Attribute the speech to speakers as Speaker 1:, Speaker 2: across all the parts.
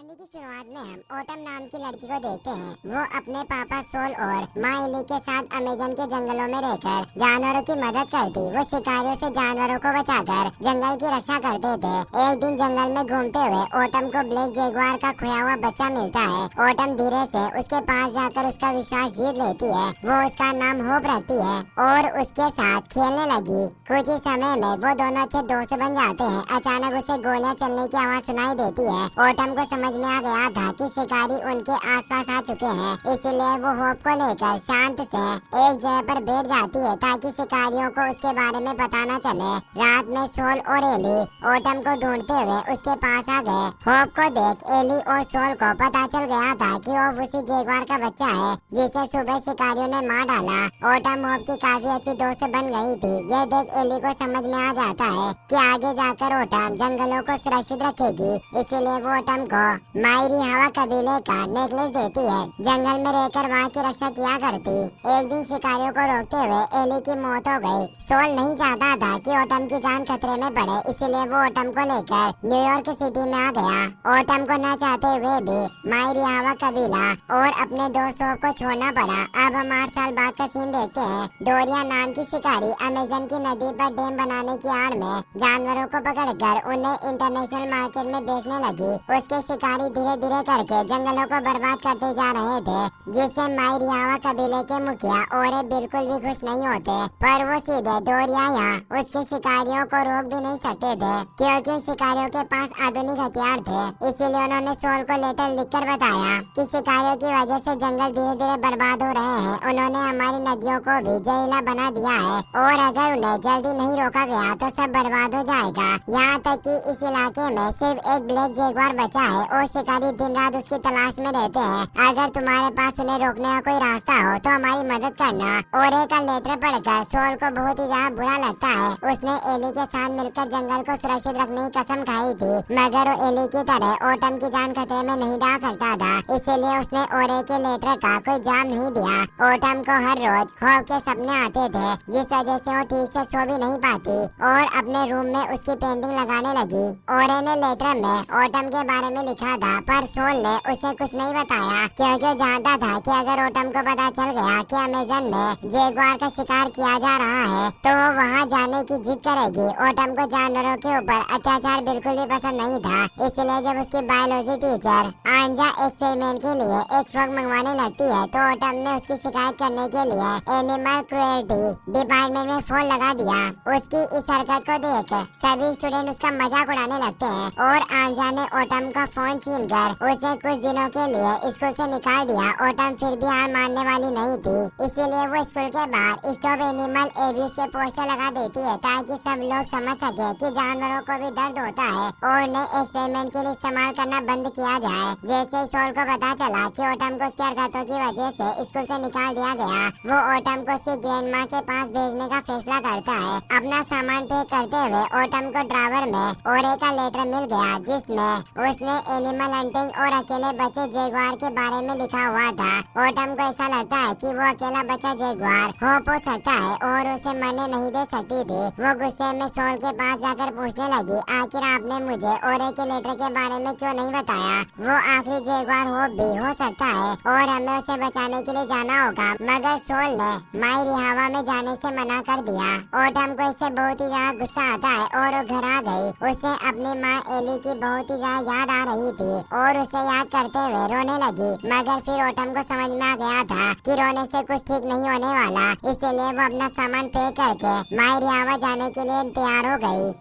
Speaker 1: कहानी की शुरुआत में हम ओटम नाम की लड़की को देखते हैं। वो अपने पापा सोल और माँ एली के साथ अमेजन के जंगलों में रहकर जानवरों की मदद करती। वो शिकारियों से जानवरों को बचाकर जंगल की रक्षा करते थे। एक दिन जंगल में घूमते हुए ओटम को ब्लैक जैगुआर का खोया हुआ बच्चा मिलता है। ओटम धीरे से उसके पास जाकर उसका विश्वास जीत लेती है। वो उसका नाम होप रखती है और उसके साथ खेलने लगी। कुछ ही समय में वो दोनों अच्छे दोस्त बन जाते हैं। अचानक उसे गोलियां चलने की आवाज सुनाई देती है। ओटम को समझ में आ गया था कि शिकारी उनके आसपास आ चुके हैं, इसलिए वो होप को लेकर शांत से एक जगह पर बैठ जाती है ताकि शिकारियों को उसके बारे में पता न चले। रात में सोल और एली ओटम को ढूंढते हुए उसके पास आ गए। होप को देख एली और सोल को पता चल गया था कि वो उसी जैगुआर का बच्चा है जिसे सुबह शिकारियों ने मार डाला। ओटम होप की काफी अच्छी दोस्त बन गई थी। ये देख एली को समझ में आ जाता है कि आगे जाकर ओटम जंगलों को सुरक्षित रखेगी, इसीलिए वो ओटम को मायरी हवा कबीले का नेकलेस देती है। जंगल में रहकर वहाँ की रक्षा किया करती। एक दिन शिकारियों को रोकते हुए एली की मौत हो गई। सोल नहीं चाहता था कि ओटम की जान खतरे में पड़े, इसलिए वो ओटम को लेकर न्यूयॉर्क सिटी में आ गया। ओटम को न चाहते हुए भी मायरी हवा कबीला और अपने दोस्तों को छोड़ना पड़ा। अब हम 8 साल बाद का सीन देखते हैं। डोरिया नाम की शिकारी अमेजन की नदी पर डैम बनाने की आड़ में जानवरों को पकड़कर उन्हें इंटरनेशनल मार्केट में बेचने लगी। उसके शिकारी धीरे धीरे करके जंगलों को बर्बाद करते जा रहे थे, जिससे मायरियावा कबीले के मुखिया और बिल्कुल भी खुश नहीं होते। पर वो सीधे डोरिया या उसके शिकारियों को रोक भी नहीं सकते थे, क्योंकि शिकारियों के पास आधुनिक हथियार थे। इसीलिए उन्होंने सोल को लेटर लिखकर बताया कि शिकारियों की वजह से जंगल धीरे धीरे बर्बाद हो रहे हैं। उन्होंने हमारी नदियों को भी जहरीला बना दिया है और अगर उन्हें जल्दी नहीं रोका गया तो सब बर्बाद हो जाएगा। यहाँ तक कि इस इलाके में सिर्फ एक ब्लैक जैगुआर बचा है और शिकारी दिन रात उसकी तलाश में रहते हैं। अगर तुम्हारे पास उन्हें रोकने का कोई रास्ता हो तो हमारी मदद करना। ओरे का लेटर पढ़कर सोल को बहुत ही ज्यादा बुरा लगता है। उसने एली के साथ मिलकर जंगल को सुरक्षित रखने की कसम खाई थी, मगर वो एली की तरह ओटम की जान खतरे में नहीं डाल सकता था, इसीलिए उसने ओरे के लेटर का कोई जवाब नहीं दिया। ओटम को हर रोज खौफ के सपने आते थे, जिस वजह से वो ठीक से सो भी नहीं पाती और अपने रूम में उसकी पेंटिंग लगाने लगी। ओरे ने लेटर में ओटम के बारे में लिखा था, पर सोल ने उसे कुछ नहीं बताया, क्योंकि जानता था कि अगर ओटम को पता चल गया कि अमेजन में जैगुआर का शिकार किया जा रहा है तो वो वहाँ जाने की जिद करेगी। ओटम को जानवरों के ऊपर अत्याचार बिल्कुल भी पसंद नहीं था, इसलिए जब उसकी बायोलॉजी टीचर आंजा एक्सपेरिमेंट के लिए एक फ्रॉग मंगवाने लगती है तो ओटम ने उसकी शिकायत करने के लिए एनिमल क्रुएल्टी डिपार्टमेंट में फोन लगा दिया। उसकी इस हरकत को देख सभी स्टूडेंट उसका मजाक उड़ाने लगते हैं और आंजा ने ओटम का फोन छीनकर उसे कुछ दिनों के लिए स्कूल से निकाल दिया। ओटम फिर भी हार मानने वाली नहीं थी, इसीलिए वो स्कूल के बाहर स्टॉप एनिमल एब्यूज के पोस्टर लगा देती है ताकि सब लोग समझ सके कि जानवरों को भी दर्द होता है और उन्हें एक्सपेरिमेंट के लिए इस्तेमाल करना बंद किया जाए। जैसे ही सोल को पता चला कि ओटम को उसकी हरकतों की वजह से स्कूल से निकाल दिया गया, वो ओटम को उसकी ग्रैंड माँ के पास भेजने का फैसला करता है। अपना सामान पैक करते हुए ओटम को ड्रावर में ओरे का लेटर मिल गया, जिसमें उसने एनिमल हंटिंग और अकेले बचे जैगुआर के बारे में लिखा हुआ था। ओटम को ऐसा लगता है कि वो अकेला बचा जैगुआर होप हो सकता है और उसे मरने नहीं दे सकती थी। वो गुस्से में सोल के पास जाकर पूछने लगी, आखिर आपने मुझे ओरे के लेटर के बारे में क्यों नहीं बताया? वो आखिरी जैगुआर होप भी हो सकता है और हमें उसे बचाने के लिए जाना होगा, मगर सोल ने मायरी हवा में जाने से मना कर दिया। ओटम को इससे बहुत ही ज्यादा गुस्सा आता है और वो घर आ गई। उसे अपनी माँ एली की बहुत ही ज्यादा याद आ रही थी और उसे याद करते हुए रोने लगी, मगर फिर ओटम को समझ में आ गया था कि रोने से कुछ ठीक नहीं होने वाला, इसीलिए वो अपना सामान पैक करके मायरी हवा जाने के लिए तैयार हो गई।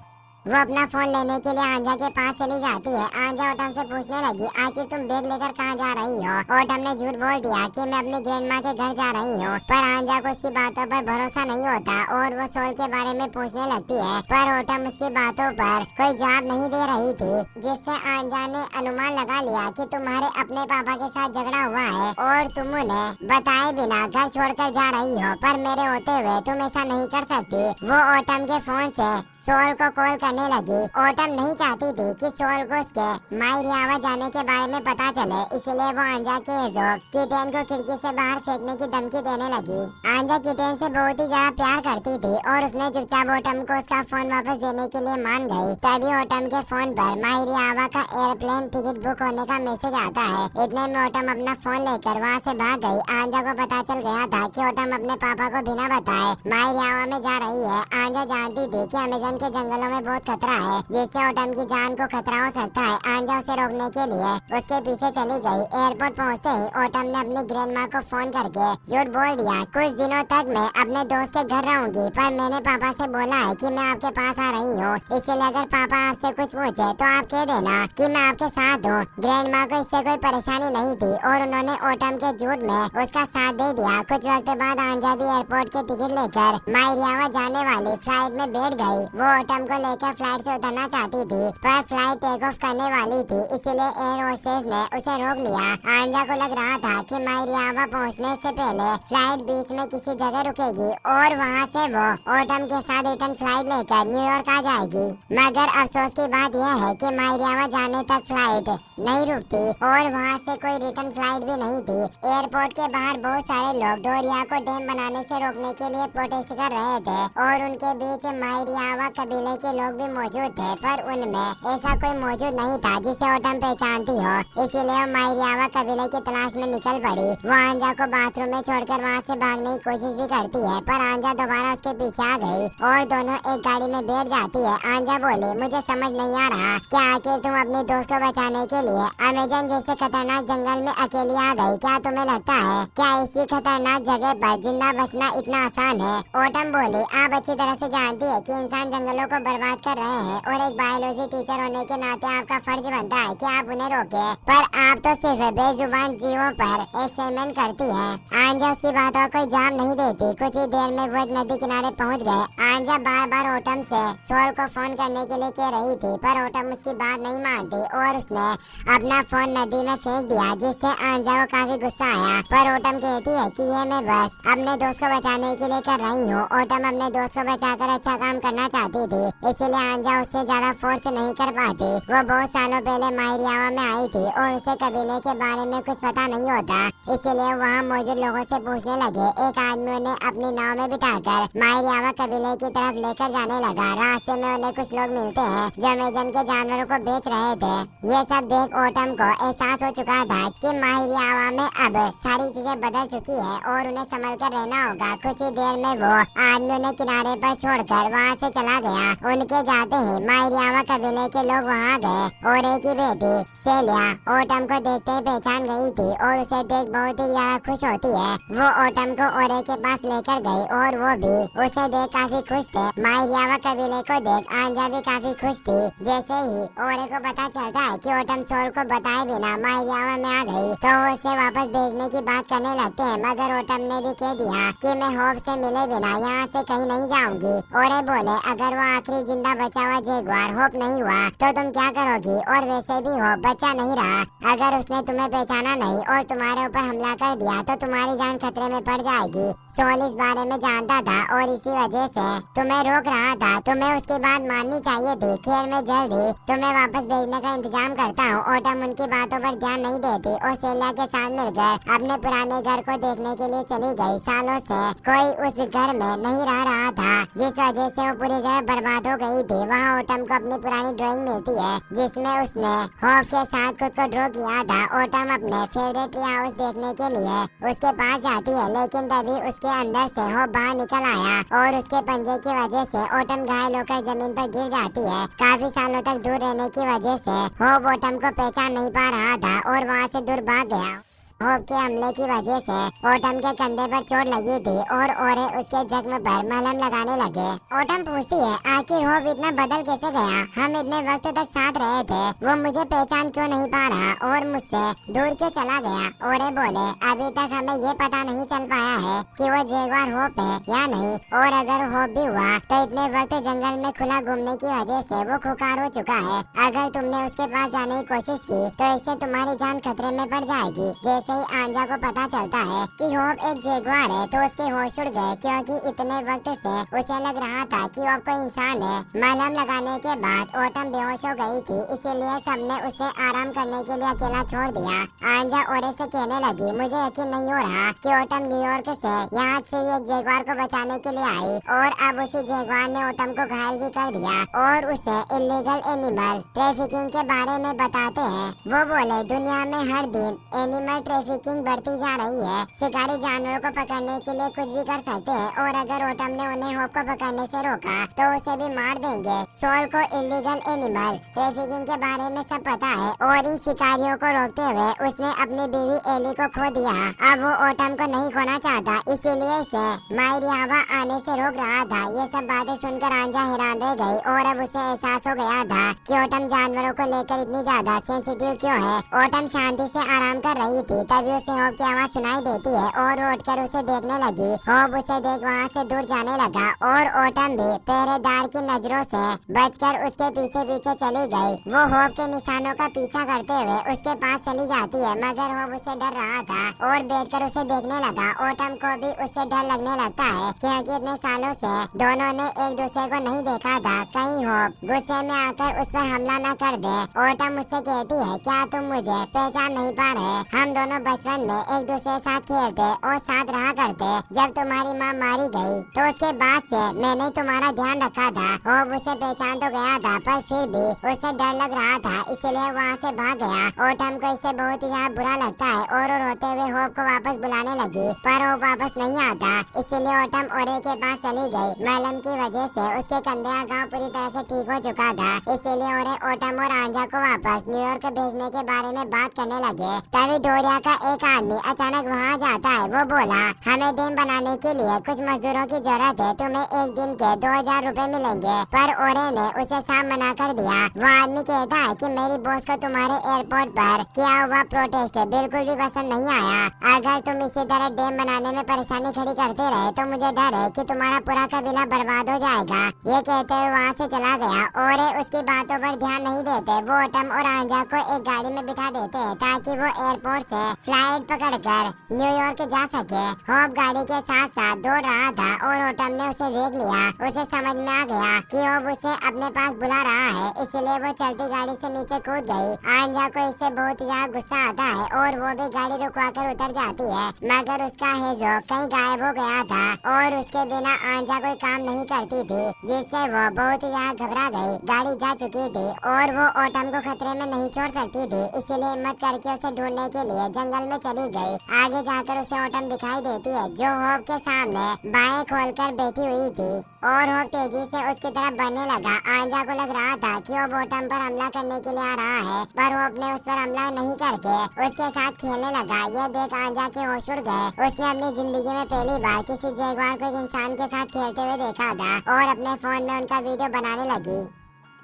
Speaker 1: वो अपना फोन लेने के लिए आंजा के पास चली जाती है। आंजा ओटम से पूछने लगी, आखिर तुम बैग लेकर कहाँ जा रही हो? ओटम ने झूठ बोल दिया कि मैं अपनी ग्रैंड माँ के घर जा रही हूँ, पर आंजा को उसकी बातों पर भरोसा नहीं होता और वो सोल के बारे में पूछने लगती है, पर ओटम उसकी बातों पर कोई जवाब नहीं दे रही थी, जिससे आंजा ने अनुमान लगा लिया कि तुम्हारे अपने पापा के साथ झगड़ा हुआ है और तुम उन्हें बताए बिना घर छोड़कर जा रही हो, पर मेरे होते हुए तुम ऐसा नहीं कर सकती। वो ओटम के फोन से सोल को कॉल करने लगी। ऑटम नहीं चाहती थी कि सोल को उसके माई रियावा जाने के बारे में पता चले, इसलिए वो आंजा के एजोक किटेन को खिड़की से बाहर फेंकने की धमकी देने लगी। आंजा किटेन से बहुत ही ज्यादा प्यार करती थी और उसने चुपचाप ऑटम को उसका फोन वापस देने के लिए मान गई। तभी ऑटम के फोन पर माई रियावा का एयरप्लेन टिकट बुक होने का मैसेज आता है। इतने में ऑटम अपना फोन लेकर वहाँ से भाग गई। आंजा को पता चल गया था कि ऑटम अपने पापा को बिना बताए माई रियावा में जा रही है। आंजा जानती थी कि अमेज़न के जंगलों में बहुत खतरा है, जिससे ऑटम की जान को खतरा हो सकता है। आंजा उसे रोकने के लिए उसके पीछे चली गई। एयरपोर्ट पहुँचते ही ऑटम ने अपनी ग्रैंडमा को फोन करके झूठ बोल दिया। कुछ दिनों तक मैं अपने दोस्त के घर रहूंगी, पर मैंने पापा से बोला है कि मैं आपके पास आ रही हूँ, इसलिए अगर पापा आपसे कुछ पूछे तो आप कह देना कि मैं आपके साथ हूँ। ग्रैंडमा को इससे कोई परेशानी नहीं थी और उन्होंने ऑटम के झूठ में उसका साथ दे दिया। कुछ वक्त बाद आंजा भी एयरपोर्ट के टिकट लेकर माई रियावा जाने वाली फ्लाइट में बैठ गई। वो ऑटम को लेकर फ्लाइट से उतरना चाहती थी, पर फ्लाइट टेक ऑफ करने वाली थी, इसलिए एयर होस्टेस ने उसे रोक लिया। आंजा को लग रहा था कि माई रियावा पहुंचने से पहले फ्लाइट बीच में किसी जगह रुकेगी और वहां से वो ऑटम के साथ रिटर्न फ्लाइट लेकर न्यूयॉर्क आ जाएगी। मगर अफसोस की बात यह है कि माई रियावा जाने तक फ्लाइट नहीं रुकती और वहाँ से कोई रिटर्न फ्लाइट भी नहीं थी। एयरपोर्ट के बाहर बहुत सारे लोग डोरिया को डैम बनाने से रोकने के लिए प्रोटेस्ट कर रहे थे और उनके बीच माई रियावा कबीले के लोग भी मौजूद थे, पर उनमें ऐसा कोई मौजूद नहीं था जिसे ऑटम पहचानती हो, इसीलिए वो माई रियावा कबीले की तलाश में निकल पड़ी। वो आंजा को बाथरूम में छोड़कर वहाँ से भागने की कोशिश भी करती है, पर आंजा दोबारा उसके पीछे आ गई और दोनों एक गाड़ी में बैठ जाती है। आंजा बोली, मुझे समझ नहीं आ रहा कि आखिर तुम अपने दोस्त को बचाने के लिए अमेज़न जैसे खतरनाक जंगल में अकेली आ गई। क्या तुम्हें लगता है क्या इसी खतरनाक जगह पर जिंदा बचना इतना आसान है? ऑटम बोली, आप अच्छी तरह से जानती है कि इंसान जंगलों को बर्बाद कर रहे हैं और एक बायोलॉजी टीचर होने के नाते आपका फर्ज बनता है कि आप उन्हें रोके, पर आप तो सिर्फ बेजुबान जीवों पर एक्सपेरिमेंट करती है। आंजा उसकी बातों को जवाब नहीं देती। कुछ ही देर में वो एक नदी किनारे पहुँच गए। आंजा बार बार ऑटम से सोल को फोन करने के लिए कह रही थी, पर ऑटम उसकी बात नहीं मानती और उसने अपना फोन नदी में फेंक दिया, जिससे आंजा को काफी गुस्सा आया। पर ऑटम कहती है कि ये मैं बस अपने दोस्त को बचाने के लिए कर रही हूँ। ऑटम अपने दोस्त को बचाकर अच्छा काम करना चाहती थी, इसलिए आंजा उससे ज्यादा फोर्स नहीं कर पाती। वो बहुत सालों पहले माई रियावा में आई थी और उसे कबीले के बारे में कुछ पता नहीं होता, इसलिए वहाँ मौजूद लोगों से पूछने लगे। एक आदमी उन्हें अपनी नाव में बिठाकर माई रियावा कबीले की तरफ लेकर जाने लगा। रास्ते में उन्हें कुछ लोग मिलते हैं जो अमेज़न के जानवरों को बेच रहे थे। ये सब देख ऑटम को एहसास हो चुका था कि माई रियावा में अब सारी चीजें बदल चुकी है और उन्हें संभल कर रहना होगा। कुछ ही देर में वो आदमी उन्हें किनारे पर छोड़कर वहाँ से चला गया। उनके जाते ही माई रियावा कबीले के लोग वहाँ गए और एक ही बेटी सेलिया ऑटम को देखते ही पहचान गई थी और उसे देख बहुत ही ज्यादा खुश होती है। वो ऑटम को ओरे के पास लेकर गई और वो भी उसे देख काफी खुश थे। माई रियावा कबीले को देख आंजा भी काफी खुश थी। जैसे ही ओरे को पता चलता है कि ऑटम सोल को बताए बिना माई रियावा में आ गई तो वो उसे वापस भेजने की बात करने लगते हैं, मगर ऑटम ने भी कह दिया कि मैं होप से मिले बिना यहाँ से कहीं नहीं जाऊंगी। ओरे बोले, अगर वो आखिरी जिंदा बचा हुआ जगुआर होप नहीं हुआ तो तुम क्या करोगी? और वैसे भी होप बचा नहीं रहा। अगर उसने तुम्हें पहचाना नहीं और तुम्हारे ऊपर हमला कर दिया तो तुम्हारी जान खतरे में पड़ जाएगी। सोल इस बारे में जानता था और इसी वजह से तुम्हें रोक रहा था। तुम्हें उसकी बात माननी चाहिए थी। खेल में जल्दी तुम्हें वापस भेजने का इंतजाम करता हूँ। ऑटम उनकी बातों पर ध्यान नहीं देती और सेलिया के साथ मिलकर अपने पुराने घर को देखने के लिए चली गई। सालों से कोई उस घर में नहीं रह रहा था, जिस वजह से वो पूरी जगह बर्बाद हो गई थी। वहाँ ऑटम को अपनी पुरानी ड्राइंग मिलती है जिसमें उसने होप के साथ खुद को ड्रॉ किया था। ऑटम अपने फेवरेट ट्री हाउस देखने के लिए उसके पास जाती है, लेकिन तभी उसके अंदर से होप बाहर निकल आया और उसके पंजे की वजह से ऑटम घायल होकर जमीन पर गिर जाती है। काफी सालों तक दूर रहने की वजह से होप ऑटम को पहचान नहीं पा रहा था और वहाँ से दूर भाग गया। होप के हमले की वजह से ऑटम के कंधे पर चोट लगी थी और ओरे उसके जख्म पर मलहम लगाने लगे। ऑटम पूछती है, आखिर होप इतना बदल कैसे गया? हम इतने वक्त तक साथ रहे थे, वो मुझे पहचान क्यों नहीं पा रहा और मुझसे दूर क्यों चला गया? ओरे बोले, अभी तक हमें ये पता नहीं चल पाया है कि वो जगुआर होप है या नहीं, और अगर होप भी हुआ तो इतने वक्त जंगल में खुला घूमने की वजह से वो खुकार हो चुका है। अगर तुमने उसके पास जाने की कोशिश की तो इससे तुम्हारी जान खतरे में पड़ जाएगी। जैसे ही आंजा को पता चलता है कि होप एक जगुआर है तो उसके होश उड़ गए, क्योंकि इतने वक्त से उसे लग रहा था कि वो कोई इंसान है। मलहम लगाने के बाद ऑटम बेहोश हो गई थी, इसीलिए सबने उसे आराम करने के लिए अकेला छोड़ दिया। आंजा ओरे से कहने लगी, मुझे यकीन नहीं हो रहा कि ऑटम न्यूयॉर्क से यहाँ से एक जगुआर को बचाने के लिए आई और अब उसी जगुआर ने ऑटम को घायल भी कर दिया और उसे इलीगल एनिमल ट्रैफिकिंग के बारे में बताते हैं। वो बोले, दुनिया में हर दिन एनिमल ट्रैफिकिंग बढ़ती जा रही है। शिकारी जानवरों को पकड़ने के लिए कुछ भी कर सकते हैं और अगर ऑटम ने उन्हें होप को पकड़ने से रोका तो उसे भी मार देंगे। सोल को इलीगल एनिमल ट्रैफिकिंग के बारे में सब पता है और इन शिकारियों को रोकते हुए उसने अपनी बीवी एली को खो दिया। अब वो ऑटम को नहीं खोना चाहता, इसीलिए इसे मायरियावा आने से रोक रहा था। ये सब बातें सुनकर आंजा हैरान रह गई और अब उसे एहसास हो गया था कि ऑटम जानवरों को लेकर इतनी ज्यादा सेंसिटिव क्यों है। ऑटम शांति से आराम कर रही थी, तभी उसे होप की आवाज सुनाई देती है और उठकर उसे देखने लगी। होप उसे देख वहाँ से दूर जाने लगा और ऑटम भी पहरेदार की नजरों से बचकर उसके पीछे पीछे चली गई। वो होप के निशानों का पीछा करते हुए उसके पास चली जाती है, मगर होप उसे डर रहा था और बैठकर उसे देखने लगा। ऑटम को भी उससे डर लगने लगता है, क्योंकि इतने सालों से दोनों ने एक दूसरे को नहीं देखा था। कहीं होप गुस्से में आकर उस पर हमला न कर दे। ऑटम उससे कहती है, क्या तुम मुझे पहचान नहीं पा रहे? हम दोनों बचपन में एक दूसरे के साथ खेलते और साथ रहा करते। जब तुम्हारी माँ मारी गई तो उसके बाद से मैंने तुम्हारा ध्यान रखा था। होप उसे पहचान तो गया था, पर फिर भी उसे डर लग रहा था, इसलिए वहाँ से भाग गया। ऑटम को इससे बहुत ही ज्यादा बुरा लगता है और वो रोते हुए होप को वापस बुलाने लगी, पर वो वापस नहीं आता। इसीलिए ऑटम ओरे के पास चली गई। मलहम की वजह से उसके कंधे का घाव पूरी तरह से ठीक हो चुका था, इसीलिए ओरे ऑटम और आंजा को वापस न्यूयॉर्क भेजने के बारे में बात करने लगे। तभी डोरिया का एक आदमी अचानक वहाँ जाता है। वो बोला, हमें डैम बनाने के लिए कुछ मजदूरों की जरूरत है, तुम्हें एक दिन के 2000 रुपए मिलेंगे। पर ओरे ने उसे साफ मना कर दिया। वो आदमी कहता है कि मेरी बॉस को तुम्हारे एयरपोर्ट पर किया हुआ प्रोटेस्ट बिल्कुल भी पसंद नहीं आया। अगर तुम इसी तरह डैम बनाने में परेशानी खड़ी करते रहे तो मुझे डर है कि तुम्हारा पूरा कबीला बर्बाद हो जाएगा। ये कहते हुए वहाँ से चला गया और उसकी बातों पर ध्यान नहीं देते। वो ऑटम और आंजा को एक गाड़ी में बिठा देते हैं ताकि वो एयरपोर्ट से फ्लाइट पकड़कर न्यूयॉर्क जा सके। होप गाड़ी के साथ साथ दौड़ रहा था और ऑटम ने उसे देख लिया। उसे समझ में आ गया कि होप उसे अपने पास बुला रहा है, इसलिए वो चलती गाड़ी से नीचे कूद गई। आंजा को इससे बहुत ज्यादा गुस्सा आता है और वो भी गाड़ी रुकवा कर उतर जाती है, मगर उसका हेजो कहीं गायब हो गया था और उसके बिना आंजा कोई काम नहीं करती थी, जिससे वो बहुत ज्यादा घबरा गई। गाड़ी जा चुकी थी और वो ऑटम को खतरे में नहीं छोड़ सकती थी, इसलिए हिम्मत करके उसे ढूंढने के लिए जंगल में चली गई। आगे जाकर उसे ऑटम दिखाई देती है, जो होप के सामने बाएं खोलकर बैठी हुई थी और होप तेजी से उसकी तरफ बढ़ने लगा। आंजा को लग रहा था कि वो ऑटम पर हमला करने के लिए आ रहा है, पर होप ने उस पर हमला नहीं करके उसके साथ खेलने लगा। ये देख आंजा के होश उड़ गए। उसने अपनी जिंदगी में पहली बार किसी जगुआर को एक इंसान के साथ खेलते हुए देखा था और अपने फोन में उनका वीडियो बनाने लगी।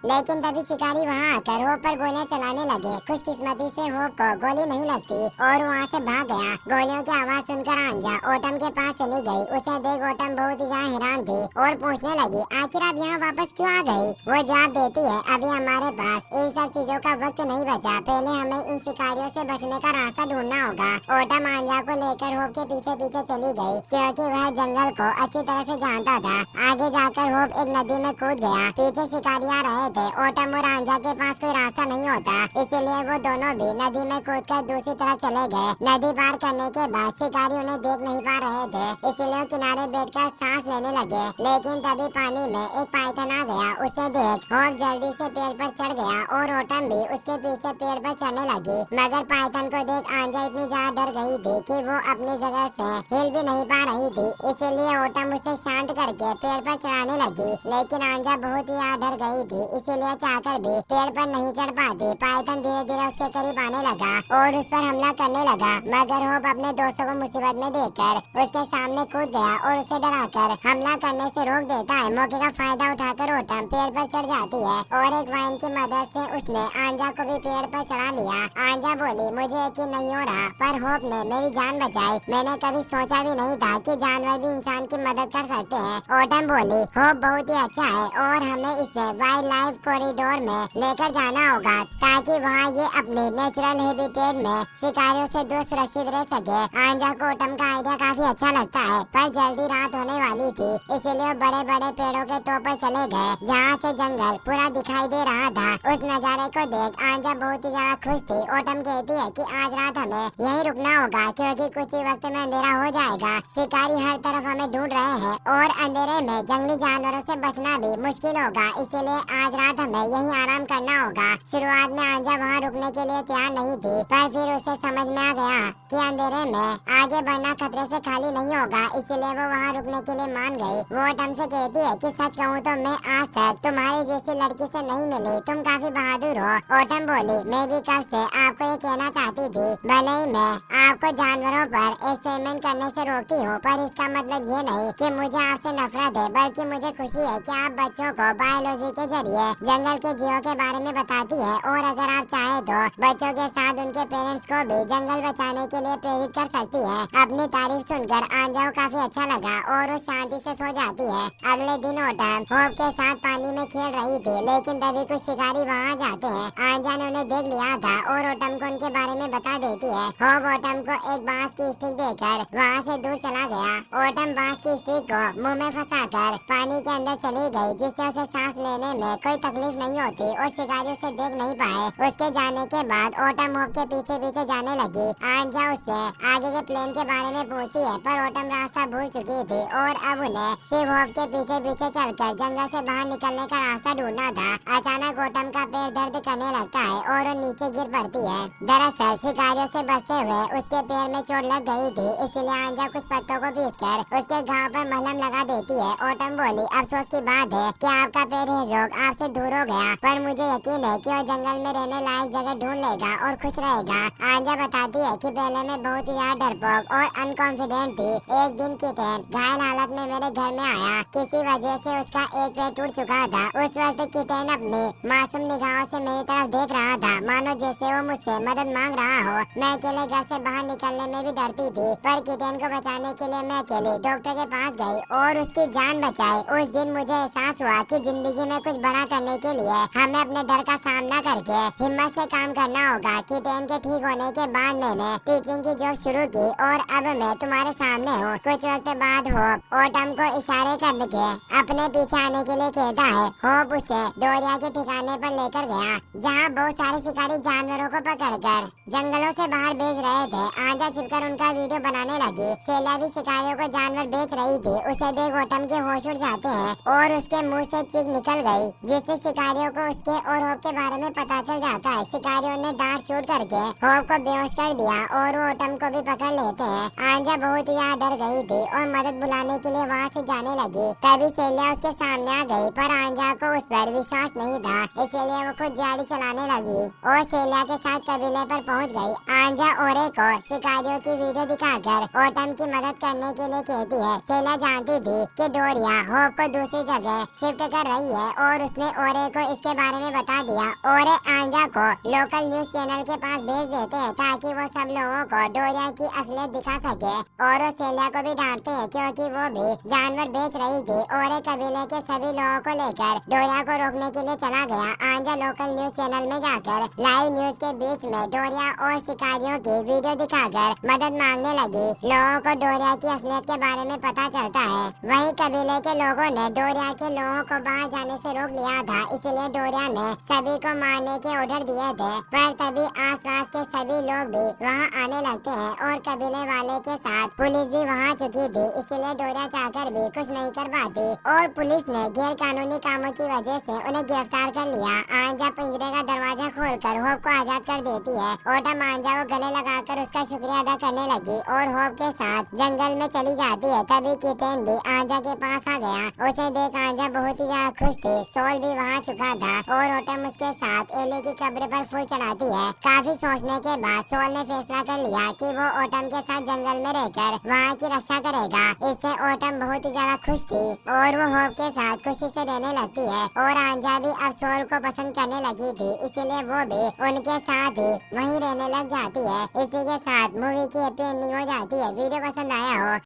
Speaker 1: लेकिन तभी शिकारी वहाँ आकर होप पर गोलियां चलाने लगे। खुशकिस्मती से होप को गोली नहीं लगती और वहाँ से भाग गया। गोलियों की आवाज सुनकर आंजा ऑटम के पास चली गई। उसे देख ऑटम बहुत ही हैरान थी और पूछने लगी, आखिर आप यहाँ वापस क्यों आ गई? वो जवाब देती है, अभी हमारे पास इन सब चीजों का वक्त नहीं बचा, पहले हमें इन शिकारियों से बचने का रास्ता ढूंढना होगा। ऑटम आंजा को लेकर होप के पीछे पीछे चली गई, क्योंकि वह जंगल को अच्छी तरह से जानता था। आगे जाकर होप एक नदी में कूद गया। पीछे शिकारी आ रहे थे। ऑटम और आंजा के पास कोई रास्ता नहीं होता, इसलिए वो दोनों भी नदी में कूदकर दूसरी तरफ चले गए। नदी पार करने के बाद शिकारी उन्हें देख नहीं पा रहे थे, इसलिए किनारे बैठकर सांस लेने लगे। लेकिन तभी पानी में एक पाइथन आ गया। उसे देख होप जल्दी से पेड़ पर चढ़ गया और ऑटम भी उसके पीछे पेड़ पर चढ़ने लगी, मगर पाइथन को देख आंजा इतनी ज्यादा डर गई थी कि वो अपनी जगह से हिल भी नहीं पा रही थी, इसलिए ऑटम उसे शांत करके पेड़ पर चढ़ाने लगी। लेकिन आंजा बहुत ही डर गई थी, इसलिए चाहकर भी पेड़ पर नहीं चढ़ पाती। पाइथन धीरे धीरे उसके करीब आने लगा और उस पर हमला करने लगा, मगर होप अपने दोस्तों को मुसीबत में देखकर उसके सामने कूद गया और उसे डराकर हमला करने से रोक देता है। मौके का फायदा उठाकर ऑटम पेड़ पर चढ़ जाती है और एक वाइन की मदद से उसने आंजा को भी पेड़ पर चढ़ा लिया। आंजा बोली, मुझे यकीन नहीं हो रहा, पर होप ने मेरी जान बचाई। मैंने कभी सोचा भी नहीं था कि जानवर भी इंसान की मदद कर सकते हैं। ऑटम बोली, होप बहुत ही अच्छा है और हमें इससे वाइल्ड लाइफ सेफ कॉरिडोर में लेकर जाना होगा ताकि वहाँ ये अपने नेचुरल हैबिटेट में शिकारियों से दूर सुरक्षित रह सके। आंजा को ओटम का आइडिया काफी अच्छा लगता है, पर जल्दी रात होने वाली थी, इसीलिए वो बड़े बड़े पेड़ों के टॉप पर चले गए जहाँ से जंगल पूरा दिखाई दे रहा था। उस नजारे को देख आंजा बहुत ही ज्यादा खुश थी। ओटम कहती है कि आज रात हमें यहीं रुकना होगा क्योंकि कुछ ही वक्त में अंधेरा हो जाएगा। शिकारी हर तरफ हमें ढूंढ रहे हैं और अंधेरे में जंगली जानवरों से बचना भी मुश्किल होगा, इसीलिए आज रात हमें यहीं आराम करना होगा। शुरुआत में आंजा वहाँ रुकने के लिए तैयार नहीं थी, पर फिर उसे समझ में आ गया कि अंधेरे में आगे बढ़ना खतरे से खाली नहीं होगा, इसीलिए वो वहाँ रुकने के लिए मान गई। वो ओटम से कहती है कि सच कहूँ तो मैं आज तक तुम्हारी जैसी लड़की से नहीं मिली, तुम काफी बहादुर हो। ओटम बोली, मैं भी कल से आपको ये कहना चाहती थी, भले ही मैं आपको जानवरों पर एक्सपेरिमेंट करने से रोकती हूँ, पर इसका मतलब ये नहीं कि मुझे आपसे नफरत है, बल्कि मुझे खुशी है कि आप बच्चों को बायोलॉजी के जरिए जंगल के जीवों के बारे में बताती है और अगर आप चाहे तो बच्चों के साथ उनके पेरेंट्स को भी जंगल बचाने के लिए प्रेरित कर सकती है। अपनी तारीफ सुनकर आंजा को काफी अच्छा लगा और वो शांति से सो जाती है। अगले दिन ओटम होप के साथ पानी में खेल रही थी, लेकिन तभी कुछ शिकारी वहाँ जाते हैं। आंजा ने उन्हें देख लिया था और ओटम को उनके बारे में बता देती है। होप ओटम को एक बांस की स्टिक देकर वहाँ से दूर चला गया। ओटम बांस की स्टिक को मुंह में फंसाकर पानी के अंदर चली गई, जिससे उसे सांस लेने में कोई तकलीफ नहीं होती और शिकारी उसे देख नहीं पाए। उसके जाने के बाद ओटम होप के पीछे पीछे जाने लगी। आंजा उससे आगे के प्लेन के बारे में पूछती है, पर ओटम रास्ता भूल चुकी थी और अब उन्हें सिर्फ होप के पीछे पीछे चलकर जंगल से बाहर निकलने का रास्ता ढूंढना था। अचानक ओटम का पैर दर्द करने लगता है और वो नीचे गिर पड़ती है। दरअसल शिकारियों से बचते हुए उसके पैर में चोट लग गई थी, इसलिए आंजा कुछ पत्तों को पीसकर उसके घाव पर मलहम लगा देती है। ओटम बोली, अफसोस की बात है कि आपका पैर हेजोग आपसे दूर हो गया, पर मुझे यकीन है कि वो जंगल में रहने लायक जगह ढूंढ लेगा और खुश रहेगा। आंजा बताती है कि पहले मैं बहुत ही ज्यादा डरपोक और अनकॉन्फिडेंट थी। एक दिन किटेन घायल हालत में मेरे घर में आया, किसी वजह से उसका एक पैर टूट चुका था। उस वक्त किटेन अपनी मासूम निगाहों से मेरी तरफ देख रहा था, मानो जैसे वो मुझसे मदद मांग रहा हो। मैं अकेले घर से बाहर निकलने में भी डरती थी, पर किटेन को बचाने के लिए मैं अकेले डॉक्टर के पास गई और उसकी जान बचाई। उस दिन मुझे एहसास हुआ कि जिंदगी में कुछ बड़ा करने के लिए हमें अपने डर का सामना करके हिम्मत से काम करना होगा। किटेन के ठीक होने के बाद मैंने टीचिंग की जॉब शुरू की और अब मैं तुम्हारे सामने हूँ। कुछ वक्त बाद होप ओटम को इशारे करके अपने पीछे आने के लिए कहता है। होप उसे डोरिया के ठिकाने पर लेकर गया, जहाँ बहुत सारे शिकारी जानवरों को पकड़कर जंगलों से बाहर भेज रहे थे। आंजा छिपकर उनका वीडियो बनाने लगी। सेला भी शिकारियों को जानवर बेच रही थी। उसे देख ओटम के होश उड़ जाते हैं और उसके मुंह से चीख निकल गई, जिससे शिकारियों को उसके और होप के बारे में पता चल जाता है। शिकारियों ने डांट शूट करके होप को बेहोश कर दिया और वो ओटम को भी पकड़ लेते हैं। आंजा बहुत ही ज्यादा डर गई थी और मदद बुलाने के लिए वहाँ से जाने लगी। तभी सेलिया उसके सामने आ गई, पर आंजा को उस पर विश्वास नहीं था, इसलिए वो खुद गाड़ी चलाने लगी और सेलिया के साथ कबीले पर पहुँच गई। आंजा ओरे को शिकारियों की वीडियो दिखाकर ओटम की मदद करने के लिए कहती है। सेलिया जानती थी कि डोरिया होप को दूसरी जगह शिफ्ट कर रही है और उसने ओरे को इसके बारे में बता दिया। ओरे आंजा को लोकल न्यूज चैनल के पास भेज देते हैं ताकि वो सब लोगों को डोरिया की असलियत दिखा सके और वो सेलिया को भी डांटते हैं क्योंकि वो भी जानवर बेच रही थी। ओरे कबीले के सभी लोगों को लेकर डोरिया को रोकने के लिए चला गया। आंजा लोकल न्यूज चैनल में जाकर लाइव न्यूज के बीच में डोरिया और शिकारियों की वीडियो दिखाकर मदद मांगने लगी। लोगों को डोरिया की असलियत के बारे में पता चलता है। वहीं कबीले के लोगों ने डोरिया के लोगों को बाहर जाने से रोक लिया था, इसलिए डोरिया ने सभी को मारने के ऑर्डर दिए थे। पर तभी आसपास के सभी लोग भी वहां आने लगते हैं और कबीले वाले के साथ पुलिस भी वहां चुकी थी, इसलिए डोरिया चाहकर भी कुछ नहीं कर पाती और पुलिस ने गैर कानूनी कामों की वजह से उन्हें गिरफ्तार कर लिया। आंजा पिंजरे का दरवाजा खोलकर होप को आजाद कर देती है। ओटम आंजा को गले लगाकर उसका शुक्रिया अदा करने लगी और होप के साथ जंगल में चली जाती है। तभी किटेन भी आंजा के पास आ गया। उसे देख आंजा बहुत ही ज्यादा खुश थी। सोल भी वहाँ चुका था और ओटम उसके साथ एली की कब्र पर फूल चढ़ाती है। काफी सोचने के बाद सोल ने फैसला कर लिया कि वो ओटम के साथ जंगल में रहकर वहाँ की रक्षा करेगा। इससे ओटम बहुत ही ज्यादा खुश थी और वो होप के साथ खुशी से रहने लगती है और आंजा भी अब सोल को पसंद करने लगी थी, इसीलिए वो भी उनके साथ ही वहीं रहने लग जाती है। इसी के साथ मूवी की हैप्पी एंडिंग हो जाती है। वीडियो पसंद आया हो